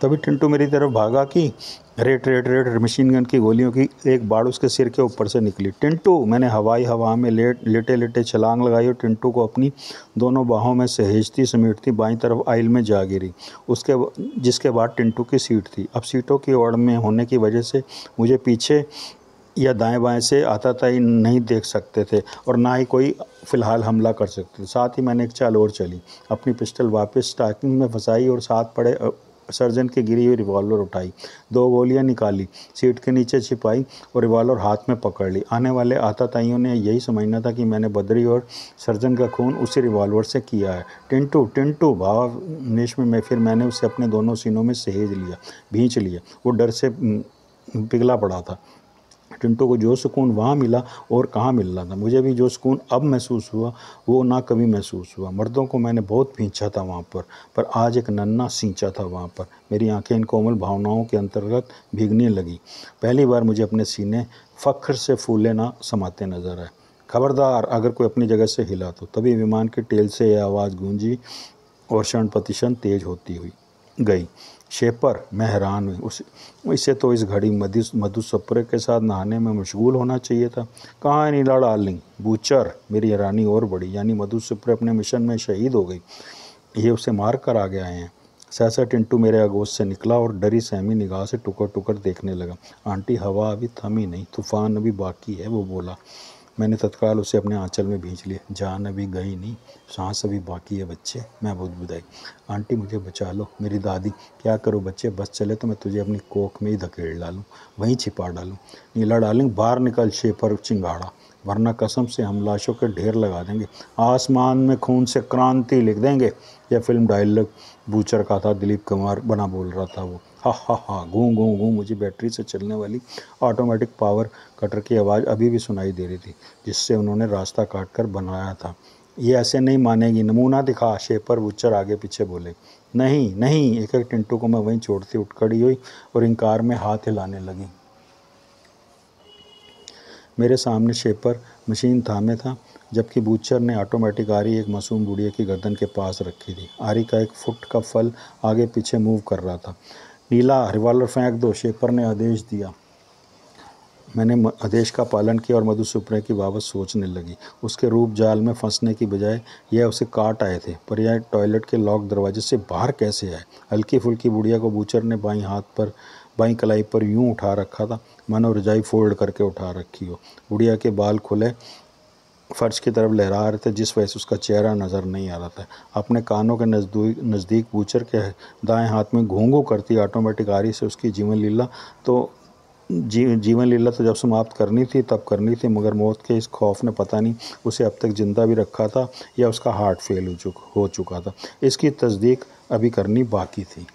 तभी टिंटू मेरी तरफ भागा कि rate rate rate machine gun की गोलियों की एक बाड़ उसके सिर के ऊपर से निकली। टिंटू, मैंने हवा में लेटे लेटे छलांग लगाई और टिंटू को अपनी दोनों बाहों में सहेजती समेटती बाईं तरफ आइल में जा गिरी, जिसके बाद टिंटू की सीट थी। अब सीटों की ओर में होने की वजह से मुझे पीछे या दाएं बाएं से आताताई नहीं देख सकते थे और ना ही कोई फ़िलहाल हमला कर सकते थे। साथ ही मैंने एक चाल और चली, अपनी पिस्टल वापस स्टॉकिंग में फंसाई और साथ पड़े सर्जन की गिरी हुई रिवॉल्वर उठाई, 2 गोलियां निकाली, सीट के नीचे छिपाई और रिवॉल्वर हाथ में पकड़ ली। आने वाले आताताइयों ने यही समझना था कि मैंने बद्री और सर्जन का खून उसी रिवॉल्वर से किया है। टिंटू टिंटू भावावेश में फिर मैंने उसे अपने दोनों सीनों में सहेज लिया, भींच लिया। वो डर से पिघला पड़ा था। टिंटू को जो सुकून वहाँ मिला और कहाँ मिल रहा था, मुझे भी जो सुकून अब महसूस हुआ वो ना कभी महसूस हुआ। मर्दों को मैंने बहुत खींचा था वहाँ पर आज एक नन्हा सींचा था वहाँ पर। मेरी आंखें इन कोमल भावनाओं के अंतर्गत भीगने लगी। पहली बार मुझे अपने सीने फ़ख्र से फूले ना समाते नजर आए। खबरदार, अगर कोई अपनी जगह से हिला तो। तभी विमान की टेल से यह आवाज़ गूंजी और क्षण प्रतिक्षण तेज होती हुई गई। शेपर, मैं हैरान हुई। इसे तो इस घड़ी मधु सप्रे के साथ नहाने में मशगूल होना चाहिए था। कहाँ है नीला डार्लिंग? बूचर, मेरी हैरानी और बढ़ी। यानी मधु सप्रे अपने मिशन में शहीद हो गई। ये उसे मार कर आगे आए हैं। सहसा टिंटू मेरे आगोश से निकला और डरी सहमी निगाह से टुकर टुकर देखने लगा। आंटी, हवा अभी थमी नहीं, तूफान अभी बाकी है, वो बोला। मैंने तत्काल उसे अपने आंचल में भींच लिया। जान अभी गई नहीं, सांस अभी बाकी है बच्चे, मैं बुदबुदाई। आंटी, मुझे बचा लो। मेरी दादी, क्या करूं बच्चे, बस चले तो मैं तुझे अपनी कोख में ही धकेल डालूं, वहीं छिपा डालूं। नीला डार्लिंग, बाहर निकल, शेपर चिंगाड़ा, वरना कसम से हम लाशों के ढेर लगा देंगे, आसमान में खून से क्रांति लिख देंगे। यह फिल्म डायलॉग बूचर का था। दिलीप कुमार बना बोल रहा था वो। हा हा हा, गूं गूं गूं। मुझे बैटरी से चलने वाली ऑटोमेटिक पावर कटर की आवाज़ अभी भी सुनाई दे रही थी, जिससे उन्होंने रास्ता काट कर बनाया था। ये ऐसे नहीं मानेगी, नमूना दिखा, शेपर बूचर आगे पीछे बोले। नहीं नहीं, एक एक टिंटू को मैं वहीं छोड़ती उठ खड़ी हुई और इनकार में हाथ हिलाने लगी। मेरे सामने शेपर मशीन थामे था, जबकि बूचर ने ऑटोमेटिक आरी एक मासूम बुढ़िया की गर्दन के पास रखी थी। आरी का 1 फुट का फल आगे पीछे मूव कर रहा था। नीला, रिवॉल्वर फेंक दो, शेपर ने आदेश दिया। मैंने आदेश का पालन किया और मधु सुप्रे की बाबत सोचने लगी। उसके रूप जाल में फंसने की बजाय यह उसे काट आए थे, पर यह टॉयलेट के लॉक दरवाजे से बाहर कैसे आए? हल्की फुल्की बुढ़िया को बूचर ने बाईं कलाई पर यूं उठा रखा था मानो रजाई फोल्ड करके उठा रखी हो। बुढ़िया के बाल खुले फर्श की तरफ लहरा रहे थे, जिस वजह से उसका चेहरा नज़र नहीं आ रहा था। अपने कानों के नज़दीक बूचर के दाएं हाथ में घूंघू करती ऑटोमेटिक आरी से उसकी जीवन लीला तो जब समाप्त करनी थी तब करनी थी, मगर मौत के इस खौफ ने पता नहीं उसे अब तक जिंदा भी रखा था या उसका हार्ट फेल हो चुका था। इसकी तस्दीक अभी करनी बाकी थी।